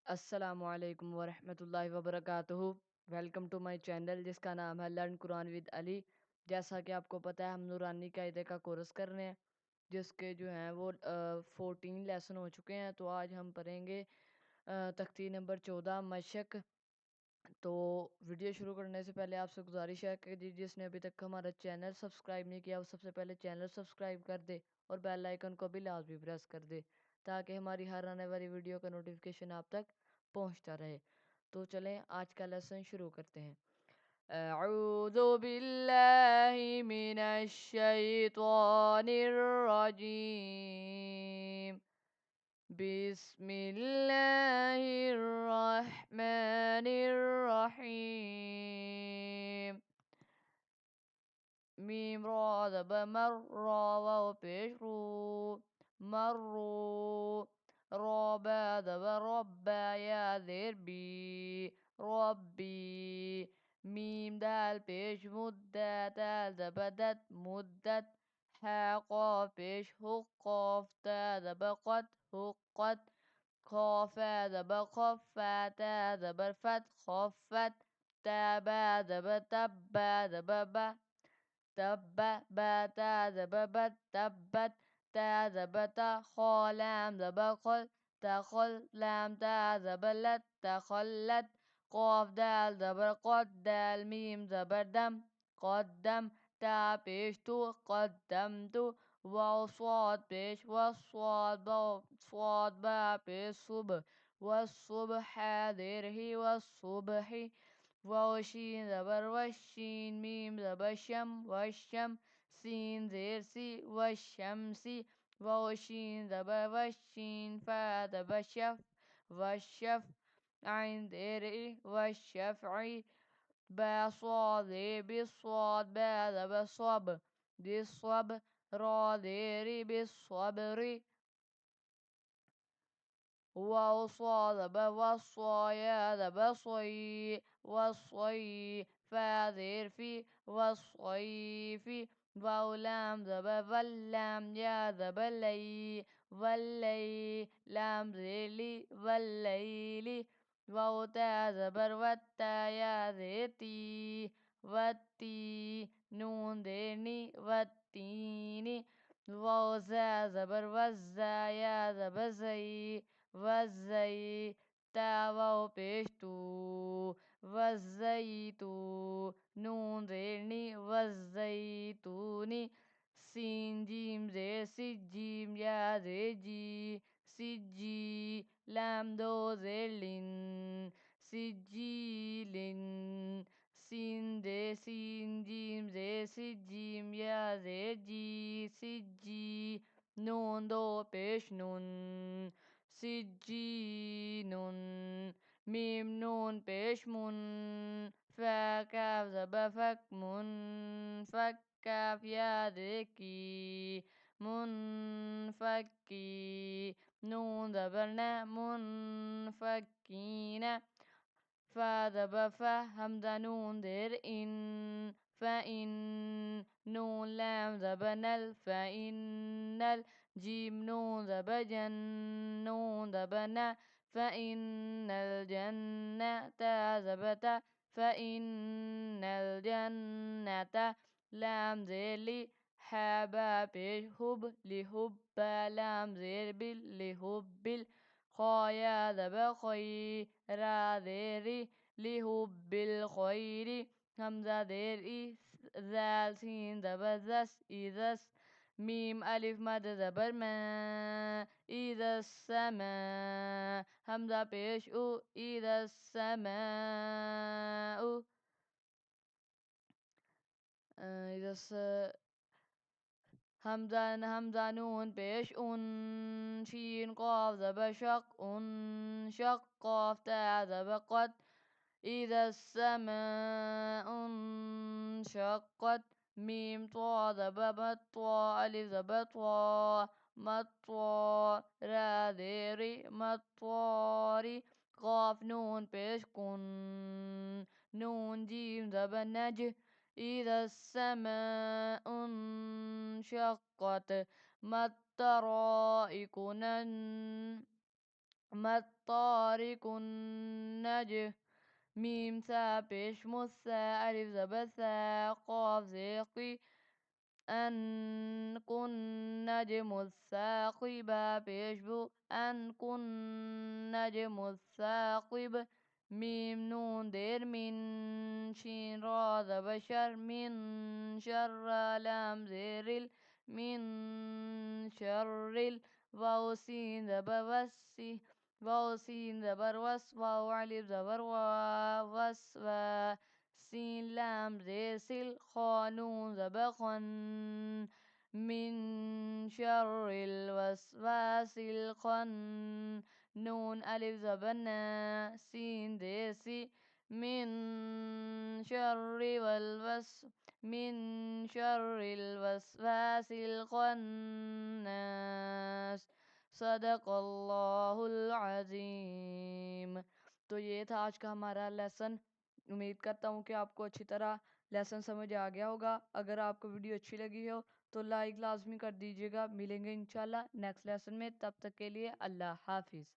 अस्सलामुअलैकुम वरहमतुल्लाहि वबरकातुहू। Welcome to my channel जिसका नाम है लर्न कुरान विद अली। जैसा कि आपको पता है, हम नूरानी कायदे का कोर्स कर रहे हैं, जिसके जो हैं वो 14 लेसन हो चुके हैं। तो आज हम पढ़ेंगे तख्ती नंबर 14 मशक। तो वीडियो शुरू करने से पहले आपसे गुजारिश है कि जिसने अभी तक हमारा चैनल सब्सक्राइब नहीं किया, वो सबसे पहले चैनल सब्सक्राइब कर दे और बेल आइकन को भी लाजमी प्रेस कर दे, ताकि हमारी हर आने वाली वीडियो का नोटिफिकेशन आप तक पहुंचता रहे। तो चलें आज का लेसन शुरू करते हैं। अऊज़ु बिल्लाहि मिनश शैतानिर रजीम। बिस्मिल्लाहिर्रहमानिर्रहीम। मीम रा ज़बर मर्रा वाव पेश रू मर्रू। रबा ज़बर रब्बा या ज़ेर बी रब्बी। मीम दाल पेश मुद्दा दाल ज़बर दत मुद्दत। हा क़ाफ पेश हुक़ क़ाफ ता ज़बर क़त हुक़्क़त। ख़ाफ़ा ज़बर ख़फ़ा ता ज़बर फ़त ख़फ़्फ़त। ताबा ज़बर तब्बा ज़बर बा तब्बा बा ता ज़बर बत तब्बत। ता ज़बर ता ख़ा लाम ज़बर ख़ल तख़ल लाम ता ज़बर लत तख़ल्लत। क़ाफ दाल ज़बर क़द दाल मीम ज़बर दम क़द्दम। ता पेश तू क़द्दमतु। वाव स्वाद पेश वस्वाद स्वाद बा पेश सुब वस्सुबह देर ही वस्सुबहि। वाव शीन ज़बर वशीन मीम ज़बर शम वशम। सीन ज़ेर सी वशमसी। वाव शीन ज़बर वशीन फा ज़बर शफ वशफ। आइन ज़ेर ई वशफ़ई। बा स्वाद बिस्वाद बा ज़बर स्वब बिस्वब। रा ज़ेर ई बिस्वबरी। واو صاد وصايا بصي وصي فاذر في والصيف. واو لام واللام يا ذبلي واللي لام ذيلي والليل. واو تا زبر والتا يا ذيتي والتي نون ذيني والتيني. واو زا زبر والزا يا ذبزي والزي تا واو पेश तू वज़्ज़यतू नून ज़ेरनी वज़्ज़यतूनी. सीन जीम ज़ेर सिज्जीम या ज़ेजी सिज्जी. लाम दो ज़ेर लिन सिज्जीलिन। सीन दे सीन जीम ज़ेर सिज्जीम या ज़ेजी सिज्जी. नून दो पेश नून सिज्जीनुन। मीम नून पेश मुन फा काफ ज़बर फक मुन फक काफ या देखी मुनफक्की. नून ज़बर न मुनफक्कीना। फा ज़बर फा हमज़ा नून ज़ेर इन फ़इन. नून लाम ज़बर नल फ़इन्नल. जीम नून ज़बर जन नून ज़बर न फ़इन्नल जन्ना. ता ज़बर ता फ़इन्नल जन्नत. लाम ज़ेर लि हा बा पेश हुब लिहुब्बा लाम ज़ेर बिल लिहुब्बिल. ख़ा या ज़बर ख़ई रा ज़ेरी लिहुब्बिल ख़ैरी. हमज़ा ज़ेर ई ज़ाल सीन ज़बर ज़स इज़स. मीम अलिफ मद ज़बर मा इज़स्समा. हमज़ा पेश उ इज़स्समाउ इज़स. हमज़ा नून पेश उन. शीन क़ाफ ज़बर शक़ उन शक़. क़ाफ ता ज़बर क़त إذا السماء انشقت. ميم طا ذبا مطا ألف ذبا طا مطا. را ذيري مطاري. قاف نون بيش كن نون جيم ذبا نج. إذا السماء انشقت. ما الطرائق نن मत्तारिकुन नज मीम सा पेश मुस्सा अलिफ ज़बर सा क़ाफ ज़ेक़ी أن كن الثاقب بيشبه أن كن الثاقب ميم نون دير من شين را ذا بشر من شر لام زير من شر واو سين ذا بوسي واو سين زبر وس واو ألف زبر وس سين لام زي سل خانون زبخن من شر الوسواس نون ألف زبنا سين دي سي من شر من شر الوسواس الخناس सदक़ल्लाहुल अज़ीम। तो ये था आज का हमारा लेसन। उम्मीद करता हूँ कि आपको अच्छी तरह लेसन समझ आ गया होगा। अगर आपको वीडियो अच्छी लगी हो तो लाइक लाजमी कर दीजिएगा। मिलेंगे इंशाल्लाह नेक्स्ट लेसन में, तब तक के लिए अल्लाह हाफिज़।